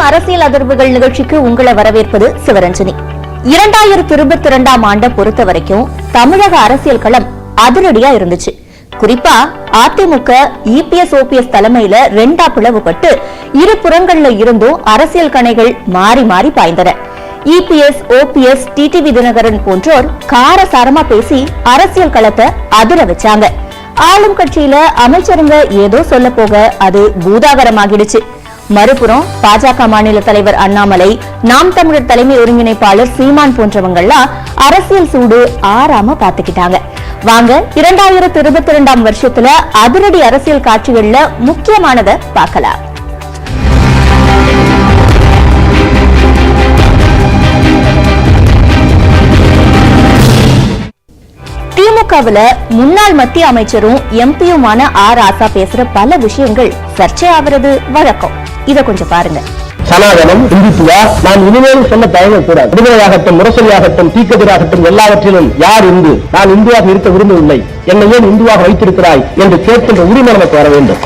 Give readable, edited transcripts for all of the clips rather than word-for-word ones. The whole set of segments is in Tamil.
அரசியல் அதிர்வுகள் நிகழ்ச்சிக்கு உங்களை வரவேற்பது சிவரஞ்சனி. 2022ஆம் ஆண்டை பொறுத்த வரைக்கும் தமிழக அரசியல் களம் அதிரடியா இருந்துச்சு. குறிப்பா அதிமுக இபிஎஸ் ஓபிஎஸ் தலைமையில ரெண்டா பிளவுபட்டு இரு புறங்கள்ல இருந்தும் அரசியல் கணைகள் மாறி மாறி பாய்ந்தன. இபிஎஸ் ஓபிஎஸ் டிடிவி தினகரன் போன்றோர் காரசாரமா பேசி அரசியல் களத்தை அதிர வச்சாங்க. ஆளும் கட்சியில அமைச்சருங்க ஏதோ சொல்ல போக அது பூதாகரமாகிடுச்சு. மறுபுறம் பாஜக மாநில தலைவர் அண்ணாமலை, நாம் தமிழர் தலைமை ஒருங்கிணைப்பாளர் சீமான் போன்றவங்கெல்லாம் அரசியல் சூடு ஆறாம பாத்துக்கிட்டாங்க. வாங்க 2022ஆம் வருஷத்துல அதிரடி அரசியல் காட்சிகள்ல முக்கியமானதை பார்க்கலாம். திமுகவுல முன்னாள் மத்திய அமைச்சரும் எம்பியுமான ராசா பேசுற பல விஷயங்கள் சர்ச்சையாகிறது வழக்கம். இத கொஞ்சம் பாருங்க. சனாதனம், இந்துத்துவா, நான் இனிமேலும் சொல்ல தயங்கக்கூடாது. விடுதலையாகட்டும், முரசொலியாகட்டும், தீக்கதிராகட்டும் எல்லாவற்றிலும் யார் இந்து, நான் இந்துவாக இருக்க விரும்பவில்லை, என்னை ஏன் இந்துவாக வைத்திருக்கிறாய் என்று கேட்கின்ற உரிமை நமக்கு வர வேண்டும்.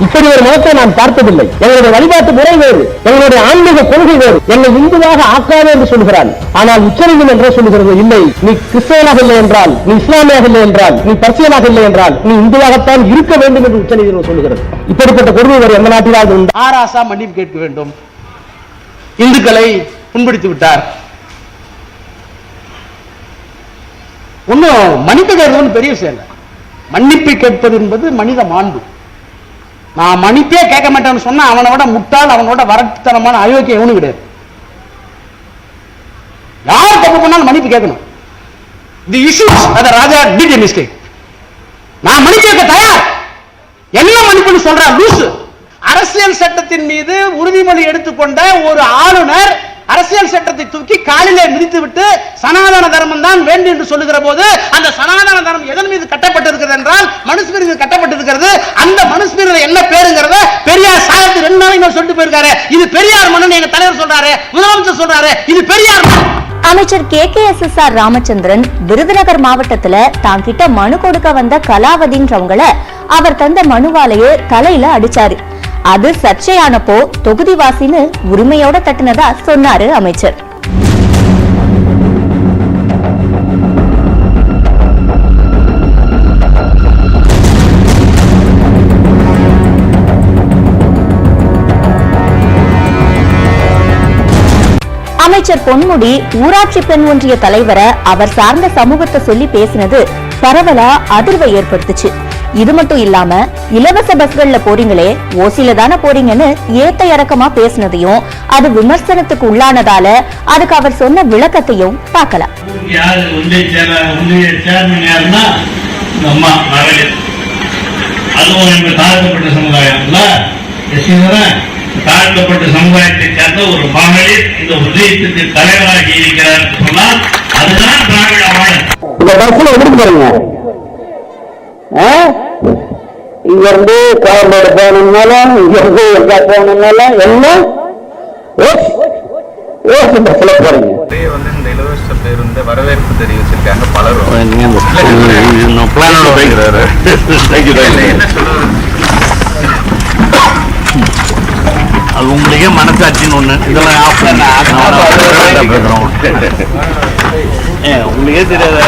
இப்படி ஒரு மதத்தை நான் பார்த்ததில்லை. எங்களுடைய வழிபாட்டு முறை வேறு, எங்களுடைய ஆன்மீக கொள்கை வேறு. என்னை இந்துவாக ஆக்காது என்று சொல்கிறான். ஆனால் உச்சநீதிமன்றம் சொல்லுகிறது, இல்லை, நீ கிறிஸ்தவனாக இல்லை என்றால், நீ இஸ்லாமியாக இல்லை என்றால், நீ பர்சியனாக இல்லை என்றால், நீ இந்துவாகத்தான் இருக்க வேண்டும் என்று உச்சநீதிமன்றம் சொல்லுகிறது. இப்படிப்பட்ட கொடுமை வேறு எந்த நாட்டிலாவது உண்டு? ராசா மன்னிப்பு கேட்க வேண்டும். இந்துக்களை புண்படுத்தி விட்டார். ஒன்னும் மன்னிப்பு கேட்பது பெரிய விஷயம் இல்லை. மன்னிப்பு கேட்பது என்பது மனித மாண்பு. நான் மன்னிப்பே கேட்க மாட்டேன்னு சொன்னா அவனோட முட்டாள், அவனோட வரட்டுத்தனமான அயோக்கியம் எவனும் கிடையாது. யார் தப்பு பண்ணாலும் மன்னிப்பு கேட்கணும். தி இஷ்யூஸ் அத ராஜா டிட் எ மிஸ்டேக். நான் மன்னிப்பு கேட்க தயார். என்ன மன்னிப்புன்னு சொல்ற லூசு. அரசியல் சட்டத்தின் மீது உறுதிமொழி எடுத்துக்கொண்ட ஒரு ஆளுநர் அரசியல் சட்டத்தை தூக்கி காலிலே மிதித்து விட்டு சனாதன தர்மம் தான் வேண்டும் என்று சொல்லுகிற போது, அந்த சனாதன தர்மம் எதன் மீது கட்டப்பட்டிருக்கிறது என்றால் மனுஸ்மிருதி மீது கட்டப்பட்டிருக்கிறது. அந்த மனுஸ்மிருதி என்ன பேருங்கிறத பெரியார் சாகத்து 2 நாளைக்கு சொல்லிட்டு போயிருக்காரு. இது பெரியார் மனு எங்க தலைவர் சொல்றாரு, முதலமைச்சர் சொல்றாரு, இது பெரியார் மனு. அமைச்சர் KKSSR ராமச்சந்திரன் விருதுநகர் மாவட்டத்துல தான் கிட்ட மனு கொடுக்க வந்த கலாவதின்றவங்கள அவர் தந்த மனுவாலேயே தலையில அடிச்சாரு. அது சர்ச்சையானப்போ தொகுதிவாசின்னு உரிமையோட தட்டினதா சொன்னாரு அமைச்சர். அமைச்சர் பொன்முடி ஊராட்சி பெண் ஒன்றிய தலைவரை அவர் சார்ந்த சமூகத்தை சொல்லி பேசினது பரவலா அதிர்வை ஏற்படுத்துச்சு. இது மட்டும் இல்லாம இலவச பஸ்கள்ல போறீங்களே, ஓசில தானே போறீங்கன்னு ஏத்த இறக்கமா பேசினதையும் அது விமர்சனத்துக்கு உள்ளானதால அதுக்கு அவர் சொன்ன விளக்கத்தையும் பார்க்கலாம். தாழ்த்தப்பட்ட சமுதாயத்தை சேர்ந்த ஒரு மகளிர் இந்த உதயத்திற்கு தலைவராக இருக்கிறார் சொன்னால் அதுதான் திராவிட மாடல். இந்த பஸ்ல எப்படி பாருங்க, இங்க இருந்து கோயம்பேடு போகணும்னாலும், இங்க இருந்து எங்க போகணும்னாலும் எல்லாம் பஸ்ல போறீங்க. இந்த இலவச பேருந்து வரவேற்பு தெரிவிச்சிருக்காங்க பலரும். என்ன சொல்றது, அது உங்களுக்கே மனசாட்சின்னு ஒண்ணு. இதெல்லாம் உங்களுக்கே தெரியாத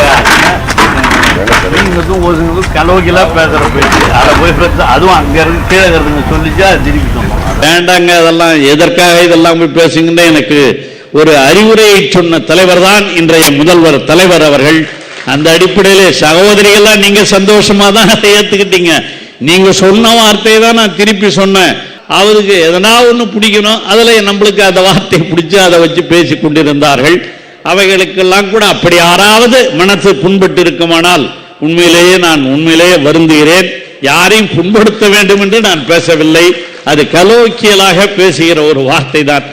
கலோகிலா பேசுற பேச்சு அதை போய் பேச, அதுவும் அங்க இருந்து கீழே இருந்து சொல்லிச்சா திருப்பி சொன்னோம். வேண்டாங்க, அதெல்லாம் எதற்காக இதெல்லாம் போய் பேசுங்கன்னு எனக்கு ஒரு அறிவுரையை சொன்ன தலைவர் தான் இன்றைய முதல்வர் தலைவர் அவர்கள். அந்த அடிப்படையிலே சகோதரிகள்லாம் நீங்க சந்தோஷமா தான் அதை ஏத்துக்கிட்டீங்க. நீங்க சொன்ன வார்த்தையை தான் நான் திருப்பி சொன்னேன். அவருக்கு எதனா ஒன்று பிடிக்கணும், அதில் நம்மளுக்கு அந்த வார்த்தையை பிடிச்சி அதை வச்சு பேசி கொண்டிருந்தார்கள். அவைகளுக்கெல்லாம் கூட அப்படி யாராவது மனசு புண்பட்டு இருக்குமானால் உண்மையிலேயே வருந்துகிறேன். யாரையும் புண்படுத்த வேண்டும் என்று நான் பேசவில்லை. அது கலோக்கியலாக பேசுகிற ஒரு வார்த்தை தான்.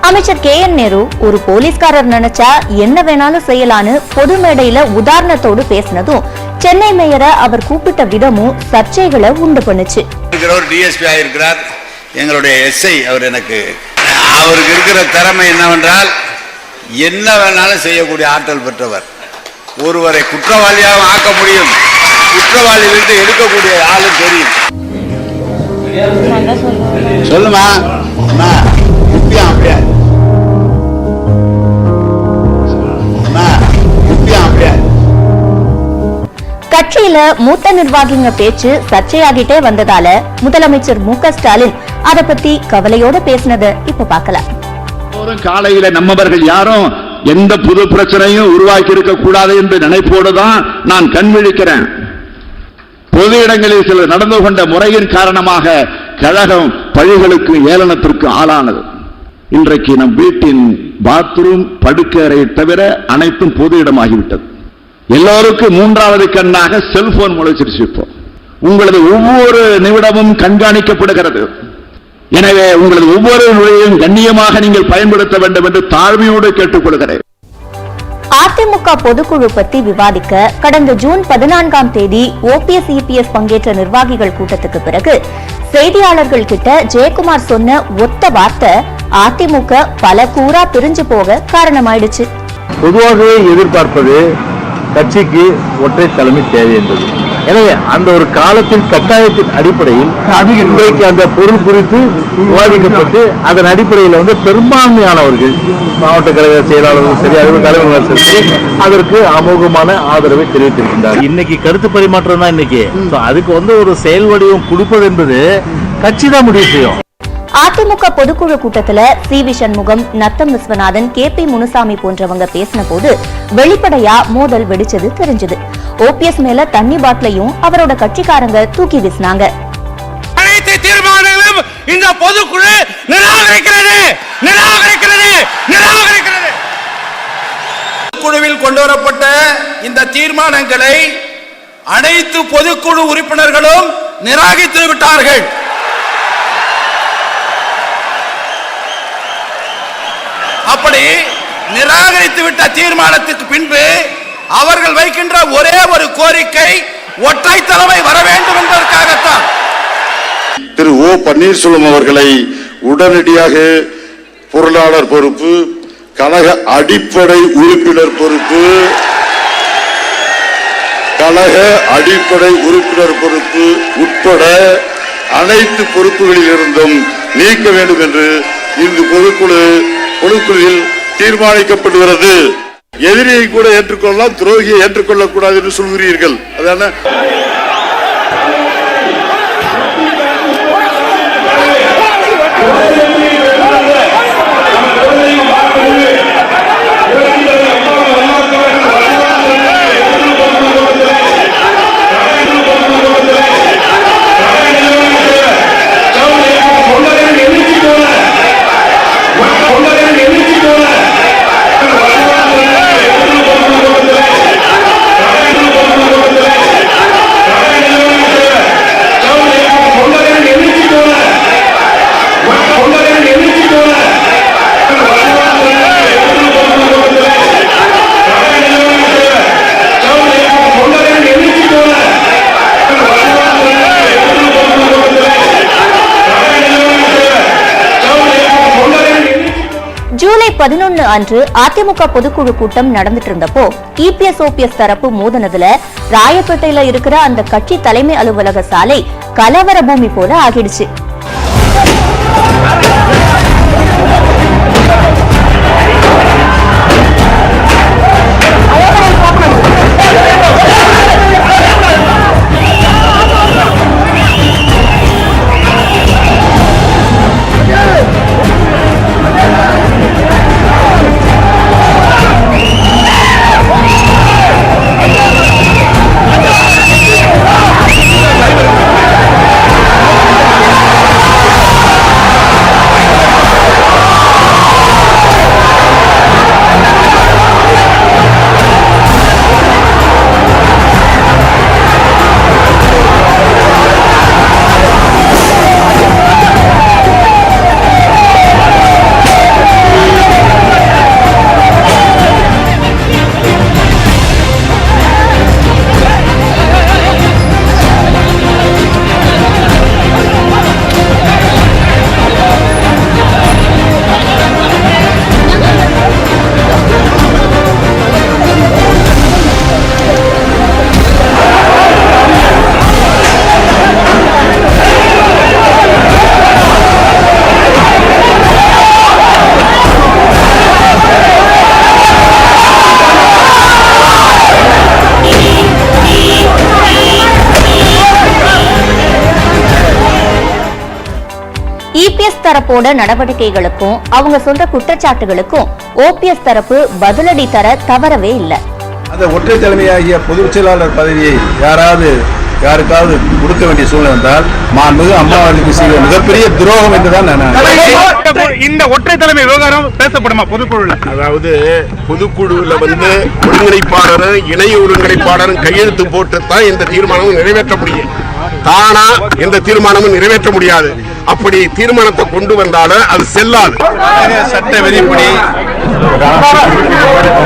அமைச்சர் KN நேரு ஒரு போலீஸ்காரர் நினைச்சா என்ன வேணாலும் செய்யலான்னு பொது மேடையில உதாரணத்தோடு பேசினதும் சென்னை மேயரை அவர் கூப்பிட்ட விதமும் சர்ச்சைகளை உண்டு பண்ணுச்சு. DSP ஆயிருக்கிறார், எங்களுடைய SI அவர். அவருக்கு இருக்கிற திறமை என்னவென்றால் என்ன வேணாலும் செய்யக்கூடிய ஆற்றல் பெற்றவர். ஒருவரை குற்றவாளியாக ஆக்க முடியும். குற்றவாளிகளிலிருந்து எடுக்கக்கூடிய ஆளும் தெரியும். சொல்லுமா அப்படியா கட்சியில மூத்த நிர்வாகிங்க பேச்சு சர்ச்சையாகிட்டே வந்ததால முதலமைச்சர் மு.க. ஸ்டாலின் அத பத்தி கவலையோட பேசினதை இப்ப பார்க்கலாம். காலையில நம்மவர்கள் யாரும் எந்த புது பிரச்சனையும் உருவாக்கி இருக்க கூடாது என்று நினைப்போடு தான் நான் கண் விழிக்கிறேன். பொது இடங்களில் சிலர் நடந்து கொண்ட முறையின் காரணமாக கழகம் பழிகளுக்கு ஏளனத்திற்கு ஆளானது. இன்றைக்கு நம் வீட்டின் பாத்ரூம் படுக்கறை தவிர அனைத்தும் பொது இடமாகிவிட்டது. எல்லோருக்கும் மூன்றாவது கண்ணாக செல்போன் முளைச்சிருச்சு. இப்போ உங்களது ஒவ்வொரு நிமிடமும் கண்காணிக்கப்படுகிறது. எனவே உங்களது ஒவ்வொரு நுழையும் கண்ணியமாக நீங்கள் பயன்படுத்த வேண்டும் என்று தாழ்மையோடு கேட்டுக்கொள்கிறேன். அதிமுக பொதுக்குழு பத்தி விவாதிக்க கடந்த ஜூன் 14ஆம் தேதி ஓபிஎஸ் இபிஎஸ் பங்கேற்ற நிர்வாகிகள் கூட்டத்துக்கு பிறகு செய்தியாளர்கள் கிட்ட ஜெயக்குமார் சொன்ன ஒத்த வார்த்தை அதிமுக பல கூறா பிரிஞ்சு போக காரணமாயிடுச்சு. பொதுவாகவே எதிர்பார்ப்பது கட்சிக்கு ஒற்றை தலைமை தேவை என்பது. எனவே அந்த ஒரு காலத்தின் கட்டாயத்தின் அடிப்படையில் இன்றைக்கு அந்த பொருள் குறித்து விவாதிக்கப்பட்டு அதன் அடிப்படையில் பெரும்பான்மையானவர்கள் மாவட்ட கழக செயலாளர்கள் சரி, அறிவு தலைவர்கள் சரி, அதற்கு அமோகமான ஆதரவை தெரிவித்திருக்கின்றார். இன்னைக்கு கருத்து பரிமாற்றம் தான் இன்னைக்கு. அதுக்கு ஒரு செயல் வடிவம் கொடுப்பது என்பது கட்சி தான் முடிவு செய்யும். அதிமுக பொதுக்குழு கூட்டத்துல சி.வி. சண்முகம், நத்தம் விஸ்வநாதன், கே.பி. முனுசாமி போன்றவங்க பேசின போது வெளிப்படையா மோதல் வெடிச்சது தெரிஞ்சது. ஓபிஎஸ் மேல தண்ணி பாட்டிலையும் அவரோட கட்சிக்காரங்க தூக்கி வீசினாங்க. அனைத்து தீர்மானங்களும் இந்த பொதுக்குழு நிராகரிக்கிறது. குழுவில் கொண்டு வரப்பட்ட இந்த தீர்மானங்களை அனைத்து பொதுக்குழு உறுப்பினர்களும் நிராகரித்து விட்டார்கள். அப்படி நிராகரித்து விட்ட தீர்மானத்துக்கு பின்பு அவர்கள் வைக்கின்ற ஒரே ஒரு கோரிக்கை ஒற்றை தலைமை வர வேண்டும் என்பதற்காகத்தான். திரு ஓ பன்னீர்செல்வம் அவர்களை உடனடியாக பொருளாளர் பொறுப்பு, கழக அடிப்படை உறுப்பினர் பொறுப்பு, உட்பட அனைத்து பொறுப்புகளில் இருந்தும் நீக்க வேண்டும் என்று இந்த பொதுக்குழுவில் தீர்மானிக்கப்படுகிறது. எதிரியை கூட ஏற்றுக்கொள்ளலாம், துரோகியை ஏற்றுக்கொள்ளக் கூடாது என்று சொல்கிறீர்கள். அதான ஜூலை 11 அன்று அதிமுக பொதுக்குழு கூட்டம் நடந்துட்டு இருந்தப்போ இபிஎஸ் ஓபிஎஸ் தரப்பு மோதனதுல ராயப்பேட்டையில இருக்கிற அந்த கட்சி தலைமை அலுவலக சாலை கலவர பூமி போல ஆகிடுச்சு. தரப்போட நடவடிக்கைகளுக்கும் அவங்க சொல்ற குற்றச்சாட்டுகளுக்கும் ஓபிஎஸ் தரப்பு பதிலடி தர தவறவே இல்லை. அந்த ஒற்றை தலைமையாகிய பொதுச் செயலாளர் பதவியை யாருக்காவது கொடுக்க வேண்டிய சூழ்நிலை வந்தால் மாண்புமிகு அம்மா அவர்களுக்கு செய்த மிகப்பெரிய துரோகம் என்றுதான் நான் இந்த ஒற்றை தலைமை விவகாரம் பேசப்படுமா பொதுக்குழுல? அதாவது பொதுக்குழுவில் ஒருங்கிணைப்பாளரும் இணை ஒருங்கிணைப்பாளரும் கையெழுத்து போட்டுத்தான் இந்த தீர்மானமும் நிறைவேற்ற முடியும். தானா எந்த தீர்மானமும் நிறைவேற்ற முடியாது. அப்படி தீர்மானத்தை கொண்டு வந்தாலும் அது செல்லாது. சட்ட விதிப்படி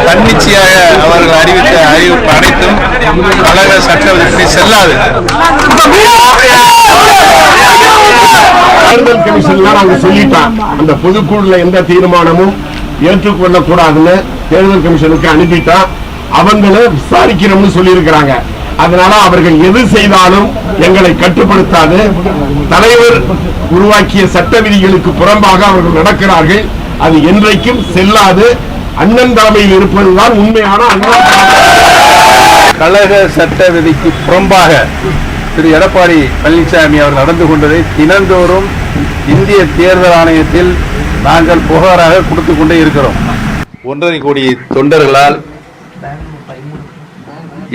தன்னிச்சையாக அவர்கள் அறிவித்த அறிவிப்பு அனைத்தும் கழக சட்ட விதிப்படி செல்லாது. தேர்தல் கமிஷன் அவங்க சொல்லிட்டான், அந்த பொதுக்குழுல எந்த தீர்மானமும் ஏற்றுக்கொள்ளக்கூடாதுன்னு தேர்தல் கமிஷனுக்கு அனுப்பிட்டான். அவங்களும் விசாரிக்கணும்னு சொல்லி இருக்கிறாங்க. அதனால அவர்கள் எது செய்தாலும் எங்களை கட்டுப்படுத்தாது. தலைவர் உருவாக்கிய சட்ட விதிகளுக்கு புறம்பாக அவர்கள் நடக்கிறார்கள். அது என்றைக்கும் செல்லாது. அண்ணன் தலைமையில் இருப்பதுதான் உண்மையான அண்ணா. கழக சட்ட விதிக்கு புறம்பாக திரு எடப்பாடி பழனிசாமி அவர்கள் நடந்து கொண்டதை தினந்தோறும் இந்திய தேர்தல் ஆணையத்தில் நாங்கள் புகாராக கொடுத்துக் கொண்டே இருக்கிறோம். 1.5 கோடி தொண்டர்களால்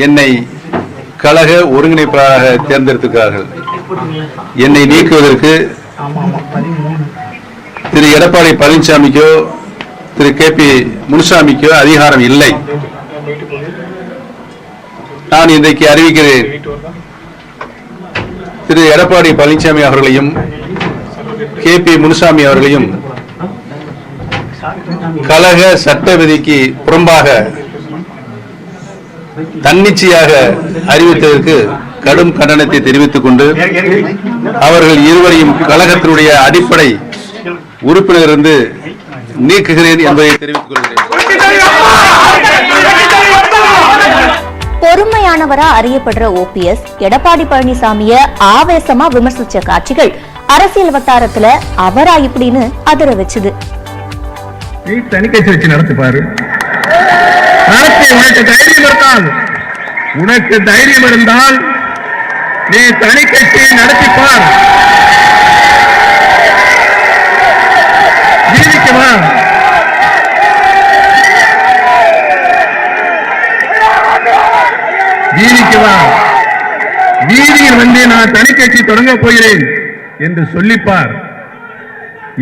என்னை கழக ஒருங்கிணைப்பாளராக தேர்ந்தெடுத்திருக்கிறார்கள். என்னை நீக்குவதற்கு திரு எடப்பாடி பழனிசாமிக்கோ திரு KP முனுசாமிக்கோ அதிகாரம் இல்லை. நான் இன்றைக்கு அறிவிக்கிறேன், திரு எடப்பாடி பழனிசாமி அவர்களையும் KP முனுசாமி அவர்களையும் கழக சட்ட விதிக்கு புறம்பாக தன்னிச்சையாக அறிவித்ததற்கு கடும் கண்டனத்தை தெரிவித்துக் கொண்டு அவர்கள் இருவரையும் கழகத்தினுடைய அடிப்படை உறுப்பினரிலிருந்து நீக்குகிறேன் என்பதை தெரிவித்துக் கொள்கிறேன். பொறுமையானவரா அறியப்படுற ஓபிஎஸ் எடப்பாடி பழனிசாமிய ஆவேசமா விமர்சிச்ச காட்சிகள் அரசியல் வட்டாரத்துல அவரா இப்படின்னு அதிர வச்சுது. தனிக்கட்சி வச்சு நடத்துப்பாரு. உனக்கு தைரியம் இருந்தால் நீ தனி கட்சியை நடத்திப்பார். வீதிக்கு வா. வீதியில் வந்து நான் தனி கட்சி தொடங்க போகிறேன் என்று சொல்லிப்பார்.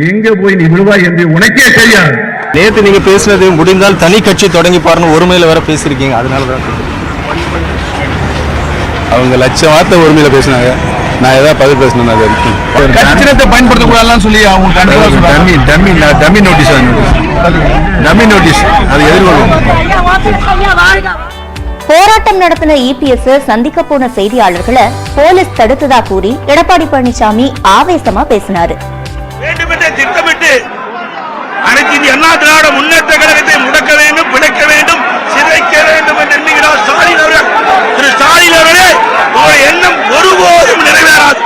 எங்க போய் நீ விடுவாய் என்று உனக்கே தெரியாது. நேற்று நீங்க பேசுனது முடிந்தால் தனி கட்சி தொடங்கி பாருன்னு ஒருமையில வேற பேசிருக்கீங்க. அதனாலதான் அவங்க லட்சம் வார்த்தை ஒருமையில பேசினாங்க. நான் ஏதாவது பதில் பேசணும். அது பயன்படுத்தக்கூடாதுன்னு சொல்லி அவங்க டம்மி நோட்டீஸ் அது எதிர்கொள்ளும். போராட்டம் நடத்தின இபிஎஸ் சந்திக்க போன செய்தியாளர்களை போலீஸ் தடுத்ததா கூறி எடப்பாடி பழனிசாமி ஆவேசமா பேசினாரு. திட்டமிட்டு அனைத்து இந்திய அண்ணா திராவிட முன்னேற்ற கழகத்தை முடக்க வேண்டும், பிழைக்க வேண்டும், சிதைக்க வேண்டும் என்று எண்ணுகிறார் ஸ்டாலின் அவர்கள். திரு ஸ்டாலின் அவர்களே, உங்களுடைய எண்ணம் ஒருபோதும் நிறைவேறாது.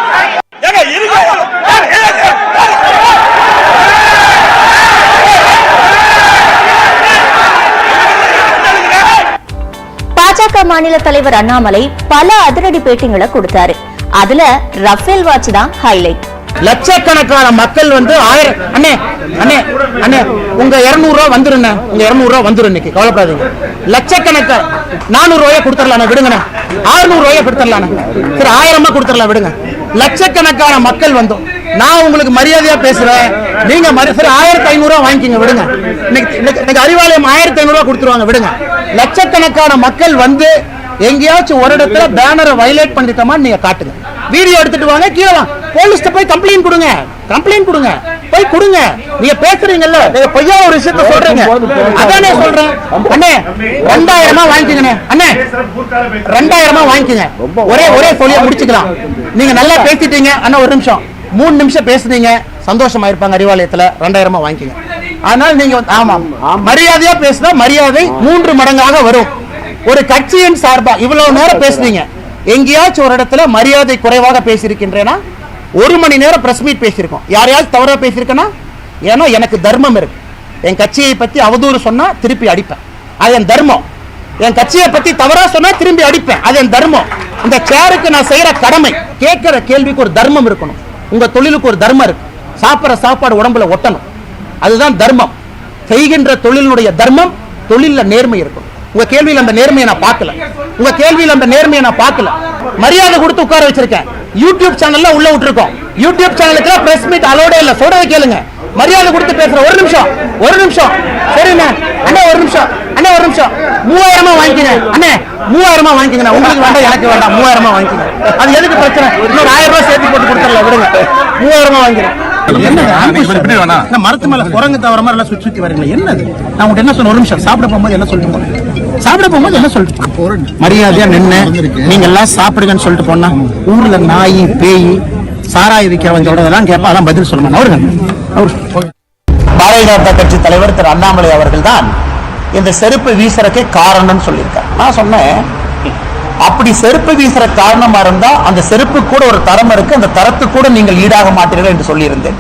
பாஜக மாநில தலைவர் அண்ணாமலை பல அதிரடி பேட்டிங்களை கொடுத்தாரு. அதுல ரஃபேல் வாட்ச் தான் ஹைலைட். லட்சக்கணக்கான மக்கள் வந்து அண்ணே அண்ணே அண்ணே உங்க 200 ரூபாய் வந்துருங்க, உங்க 200 ரூபாய் வந்துரும், இன்னைக்கு கவலைப்படாதீங்க. லட்சக்கணக்கான 400 ரூபாய் கொடுத்துடலாம் விடுங்க, 600 ரூபாய் கொடுத்துடலாம், சரி 1000 கொடுத்துடலாம் விடுங்க. லட்சக்கணக்கான மக்கள் வந்தோம். நான் உங்களுக்கு மரியாதையா பேசுறேன், நீங்க சரி 1500 ரூபாய் வாங்கிக்கங்க விடுங்க. இன்னைக்கு அறிவாலயம் 1500 ரூபாய் கொடுத்துருவாங்க விடுங்க. லட்சக்கணக்கான மக்கள் வந்து எங்கேயாச்சும் ஒரு இடத்துல பேனரை வயலேட் பண்ணிட்டோமா நீங்க காட்டுங்க, வீடியோ எடுத்துட்டு வாங்க, கீழே வாங்க, போலீஸ்ட போய் கம்ப்ளைண்ட் கொடுங்க, போய் கொடுங்க. நீங்க பேசுறீங்கல்ல, நீங்க பொய்யா ஒரு விஷயத்தை சொல்றீங்க, அதானே சொல்றேன். அண்ணே 2000 வாங்கிக்கங்க, அண்ணே 2000 வாங்கிக்கங்க, ஒரே சொல்லிய முடிச்சுக்கலாம். நீங்க நல்லா பேசிட்டீங்க அண்ணா, ஒரு நிமிஷம் 3 நிமிஷம் பேசுனீங்க, சந்தோஷமா இருப்பாங்க அறிவாலயத்துல, 2000 வாங்கிக்கங்க. அதனால நீங்க ஆமா மரியாதையா பேசினா மரியாதை 3 மடங்காக வரும். ஒரு கட்சியின் சார்பா இவ்வளவு நேரம் பேசுறீங்க, எங்கேயாச்சும் ஒரு இடத்துல மரியாதை குறைவாக பேசியிருக்கின்றேன்னா 1 மணி நேரம் பிரஸ் மீட் பேசியிருக்கோம். யாரையாச்சும் தவறா பேசியிருக்கேன்னா, ஏன்னா எனக்கு தர்மம் இருக்கு. என் கட்சியை பத்தி அவதூறு சொன்னா திருப்பி அடிப்பேன், அது என் தர்மம். என் கட்சியை பத்தி தவறா சொன்னா திரும்பி அடிப்பேன், அது என் தர்மம். இந்த சேருக்கு நான் செய்யற கடமை, கேட்கிற கேள்விக்கு ஒரு தர்மம் இருக்கணும். உங்க தொழிலுக்கு ஒரு தர்மம் இருக்கு, சாப்பிட்ற சாப்பாடு உடம்புல ஒட்டணும். அதுதான் தர்மம். செய்கின்ற தொழிலுடைய தர்மம், தொழில நேர்மை இருக்கும். உங்க கேள்வியில் அந்த நேர்மையை நான் பார்க்கல. உங்க கேள்வியில் அந்த நேர்மையை நான் பார்க்கல. மரியாதை கொடுத்து உட்கார வச்சிருக்கேன். யூடியூப் சேனல்ல உள்ள விட்டுருக்கோம். யூடியூப் சேனலுக்கு பிரஸ் மீட் அலோடே இல்ல. சொல்றதை கேளுங்க. மரியாதை கொடுத்து பேசுற. ஒரு நிமிஷம் சரிண்ணே. அண்ணே ஒரு நிமிஷம் 3000 வாங்கிக்கங்க. அண்ணே 3000 வாங்கிக்கங்க. உங்களுக்கு வேண்டாம், எனக்கு வேண்டாம். 3000 வாங்கிக்கங்க. அது எதுக்கு பிரச்சனை? இன்னொரு 1000 ரூபாய் சேர்த்து போட்டு கொடுத்துடல. விடுங்க, 3000 வாங்கிக்கிறேன். மரத்து மேல குரங்கு தவிர மாதிரி எல்லாம் சுத்தி வரீங்களா? என்னது? நான் உங்கள்கிட்ட என்ன சொன்ன? ஒரு நிமிஷம் சாப்பிட போகும்போது என்ன சொல்லிட்டு மரியாதையா நின்று நீங்க எல்லாம் சாப்பிடுங்கன்னு சொல்லிட்டு போனா ஊர்ல நாய் பேய் சாராய விற்கிறவன் சொல்றதெல்லாம் கேட்பா. அதான் பதில் சொல்லணும். பாரதிய ஜனதா கட்சி தலைவர் திரு அண்ணாமலை அவர்கள் தான் இந்த செருப்பு வீசுறதுக்கு காரணம் சொல்லியிருக்கார். நான் சொன்னேன், அப்படி செருப்பு வீசுற காரணமா இருந்தா அந்த செருப்பு கூட ஒரு தரம் இருக்கு, அந்த தரத்துக்கு கூட நீங்கள் ஈடாக மாட்டீர்கள் என்று சொல்லியிருந்தேன்.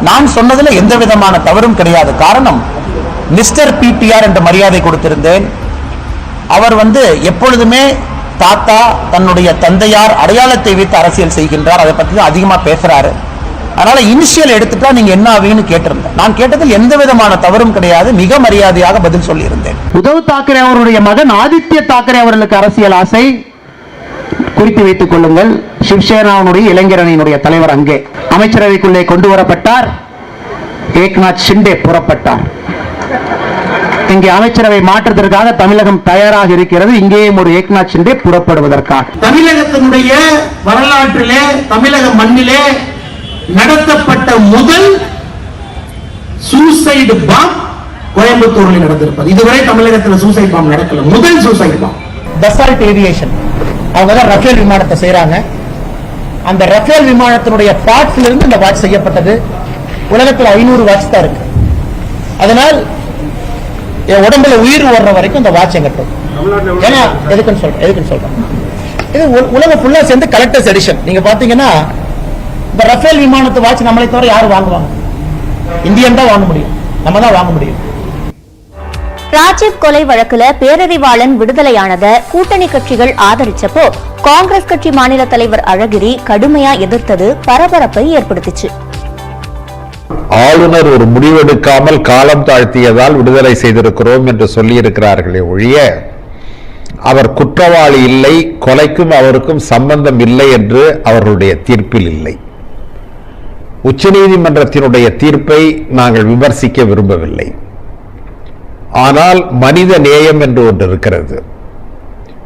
நான் சொன்னதுல எந்த விதமான தவறும் கிடையாது. காரணம், மிஸ்டர் பிடிஆர் என்ற மரியாதை கொடுத்திருந்தேன். அவர் எப்பொழுதுமே தாத்தா, தன்னுடைய தந்தையார் அடையாளத்தை வைத்து அரசியல் செய்கின்றார். அதை பத்தி அதிகமா பேசுறாரு. அதனால இனிஷியல் எடுத்துட்டா நீங்க என்ன ஆவீங்கன்னு கேட்டிருந்தேன். நான் கேட்டதில் எந்த விதமான தவறும் கிடையாது. மிக மரியாதையாக பதில் சொல்லியிருந்தேன். உத்தவ் தாக்கரே அவருடைய மகன் ஆதித்ய தாக்கரே அவர்களுக்கு அரசியல் ஆசை. குறித்து வைத்துக் கொள்ளுங்கள். சிவசேனாவுடைய இளைஞரணியினுடைய தலைவர் அங்கே அமைச்சரவைக்குள்ளே கொண்டு வரப்பட்டார். ஏக்நாத் ஷிண்டே புறப்பட்டார். இங்கே அமைச்சரவை மாற்றத்திற்காக தமிழகம் தயாராக இருக்கிறது. இங்கேயும் ஒரு ஏக்நாத் ஷிண்டே புறப்படுவதற்காக. தமிழகத்தினுடைய வரலாற்றிலே, தமிழக மண்ணிலே நடத்தப்பட்ட முதல் சூசைடு பாம் கோயம்புத்தூரில் நடந்திருப்பது. இதுவரை தமிழகத்தில் சூசைட் பாம் நடக்கல. முதல் சூசைட் பாம். தசால்ட் ஏவியேஷன் அவங்க தான் ரஃபேல் விமானத்தை செய்யறாங்க. அந்த ரஃபேல் விமானத்தினுடைய பார்ட்ஸ்ல இருந்து இந்த வாட்ச் செய்யப்பட்டது. உலகத்தில் 500 வாட்ச் தான் இருக்கு. அதனால் என் உடம்புல உயிர் ஓடுற வரைக்கும் இந்த வாட்ச் எங்கிட்ட. ஏன்னா எதுக்குன்னு சொல்றேன். இது உலக ஃபுல்லா சேர்ந்து கலெக்டர்ஸ் எடிஷன். நீங்க பாத்தீங்கன்னா இந்த ரஃபேல் விமானத்து வாட்ச் நம்மளை தவிர யாரு வாங்குவாங்க? இந்தியன் தான் வாங்க முடியும். நம்ம தான் வாங்க முடியும். ராஜீவ் கொலை வழக்குல பேரறிவாளன் விடுதலையானத கூட்டணி கட்சிகள் ஆதரிச்சப்போ காங்கிரஸ் கட்சி மாநில தலைவர் அழகிரி கடுமையா எதிர்த்தது பரபரப்பை ஏற்படுத்திச்சு. ஆளுநர் ஒரு முடிவெடுக்காமல் காலம் தாழ்த்தியதால் விடுதலை செய்திருக்கிறோம் என்று சொல்லியிருக்கிறார்களே ஒழிய அவர் குற்றவாளி இல்லை, கொலைக்கும் அவருக்கும் சம்பந்தம் இல்லை என்று அவர்களுடைய தீர்ப்பில் இல்லை. உச்சநீதிமன்றத்தினுடைய தீர்ப்பை நாங்கள் விமர்சிக்க விரும்பவில்லை. ஆனால் மனித நேயம் என்று ஒன்று இருக்கிறது.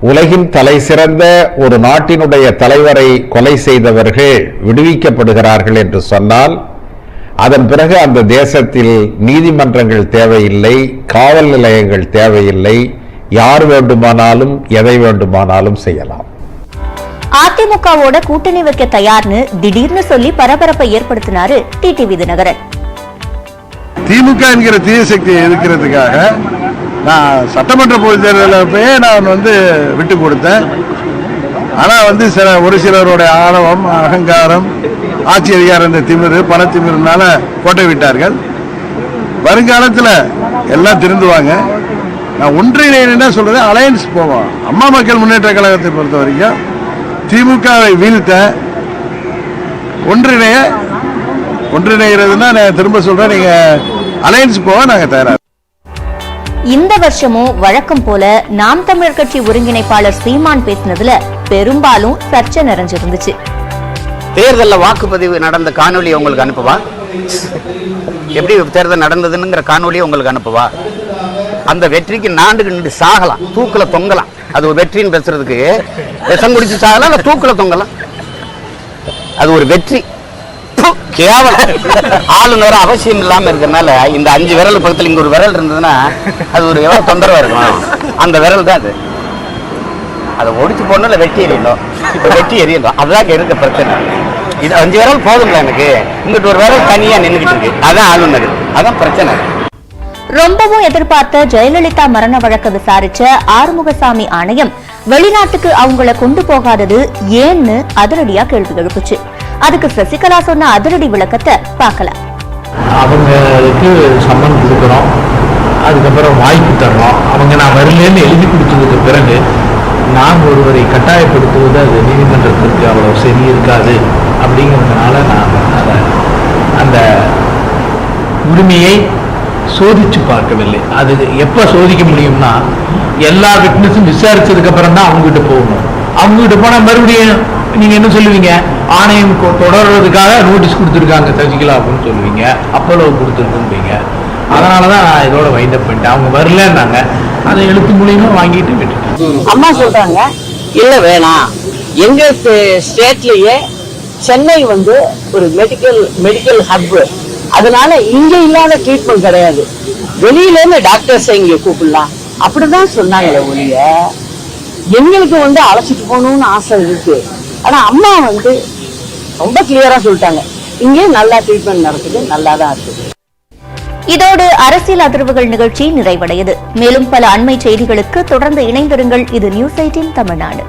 உலகின் தலை சிறந்த ஒரு நாட்டினுடைய தலைவரை கொலை செய்தவர்கள் விடுவிக்கப்படுகிறார்கள் என்று சொன்னால் அதன் பிறகு அந்த தேசத்தில் நீதிமன்றங்கள் தேவையில்லை, காவல் நிலையங்கள் தேவையில்லை, யார் வேண்டுமானாலும் எதை வேண்டுமானாலும் செய்யலாம். அதிமுகவோட கூட்டணி வைக்க தயார்னு திடீர்னு சொல்லி பரபரப்பை ஏற்படுத்தினாரு டிடிவி தினகரன். திமுக என்கிற தீய சக்தியை எதிர்க்கிறதுக்காக நான் சட்டமன்ற பொதுத் தேர்தலில் நான் விட்டு கொடுத்தேன். ஆனா ஒரு சிலருடைய ஆணவம், அகங்காரம், ஆட்சி அதிகாரம், திமிரு, பண திமிருனால கோட்டை விட்டார்கள். வருங்காலத்தில் எல்லாம் திருந்துவாங்க. நான் ஒன்றிணைன்னா சொல்றது அலையன்ஸ் போவோம். அம்மா மக்கள் முன்னேற்ற கழகத்தை பொறுத்த வரைக்கும் திமுகவை வீழ்த்த ஒன்றிணைகிறதுனா நான் திரும்ப சொல்றேன், நீங்க அலையன்ஸ் போக நாங்க தயாரா. இந்த வருஷமும் வழக்கம் போல நாம் தமிழர் கட்சி ஒருங்கிணைப்பாளர் சீமான் பேசினதுல பெரும்பாலும் சர்ச்சை நிறைஞ்சிருந்துச்சு. தேர்தலில் வாக்குப்பதிவு நடந்த காணொலி உங்களுக்கு அனுப்புவா? எப்படி தேர்தல் நடந்ததுங்கிற காணொலியை உங்களுக்கு அனுப்புவா? அந்த வெற்றிக்கு நின்று சாகலாம், தூக்கில தொங்கலாம். அது ஒரு வெற்றின்னு பேசுறதுக்கு விஷம் குடிச்சு சாகலாம், இல்ல தூக்கில தொங்கலாம். அது ஒரு வெற்றி. கேவலம். ஆளுநர் அவசியம் இல்லாம இருக்கிறதுனால இந்த 5 விரல் பக்கத்தில் இங்க ஒரு விரல் இருந்ததுன்னா அது ஒரு எவ்வளவு தொந்தரவா இருக்கும். அந்த விரல் தான் அது. அதை ஒடிச்சு போடணும், வெட்டி எறியணும். வெட்டி எறியணும், அதுதான் இருக்க பிரச்சனை. இது 5 விரல் போதுங்களா எனக்கு? இங்கிட்டு ஒரு விரல் தனியா நின்றுகிட்டு இருக்கு. அதான் ஆளுநர், அதான் பிரச்சனை. ரொம்பவும் எதிர்பார்த்த ஜெயலலிதா மரண வழக்கு விசாரிச்ச ஆறுமுகசாமி ஆணையம் வெளிநாட்டுக்கு அவங்கள கொண்டு போகாதது ஏன்னு அதிரடியா கேள்வி எழுப்புச்சு. அதுக்கு சசிகலா சொன்ன அதிரடி விளக்கத்தை பார்க்கலாம். அவங்களுக்கு சம்மன் கொடுக்குறோம், அதுக்கப்புறம் வாய்ப்பு தர்றோம். அவங்க நான் வரலன்னு எழுதி கொடுத்ததுக்கு பிறகு நாம் ஒருவரை கட்டாயப்படுத்துவது அது நீதிமன்றத்திற்கு அவ்வளவு சரி இருக்காது. அப்படிங்கிறதுனால நான் அந்த உரிமையை சோதிச்சு பார்க்கவில்லை. அது எப்ப சோதிக்க முடியும்னா எல்லா விட்னஸும் விசாரிச்சதுக்கு அப்புறம் தான் அவங்க கிட்ட போகணும். அவங்க கிட்ட போனா மறுபடியும் நீங்க என்ன சொல்லுவீங்க, ஆணையம் தொடர்றதுக்காக நோட்டீஸ் கொடுத்துருக்காங்க சசிகலா அப்படின்னு சொல்லுவீங்க, அப்போலோ கொடுத்துருக்குங்க. அதனாலதான் நான் இதோட வைண்டப் பண்ணிட்டேன். அவங்க வரலன்னாங்க, அதை எழுத்து மூலியமா வாங்கிட்டு விட்டுட்டேன். அம்மா சொல்றாங்க இல்ல வேணாம், எங்க ஸ்டேட்லயே சென்னை ஒரு மெடிக்கல் ஹப், அதனால இங்க இல்லாத ட்ரீட்மெண்ட் கிடையாது, வெளியில இருந்து டாக்டர்ஸ் இங்க கூப்பிடலாம் அப்படிதான் சொன்னாங்களே ஒழிய எங்களுக்கு அழைச்சிட்டு போகணும்னு ஆசை இருக்கு. ஆனா அம்மா ரொம்ப கிளியரா சொல்லிட்டாங்க, இங்கே நல்லா ட்ரீட்மெண்ட் நடக்குது, நல்லா தான் இருக்குது. இதோடு அரசியல் அதிர்வுகள் நிகழ்ச்சி நிறைவடையது. மேலும் பல அண்மை செய்திகளுக்கு தொடர்ந்து இணைந்திருங்கள். இது நியூஸ் 18 தமிழ்நாடு.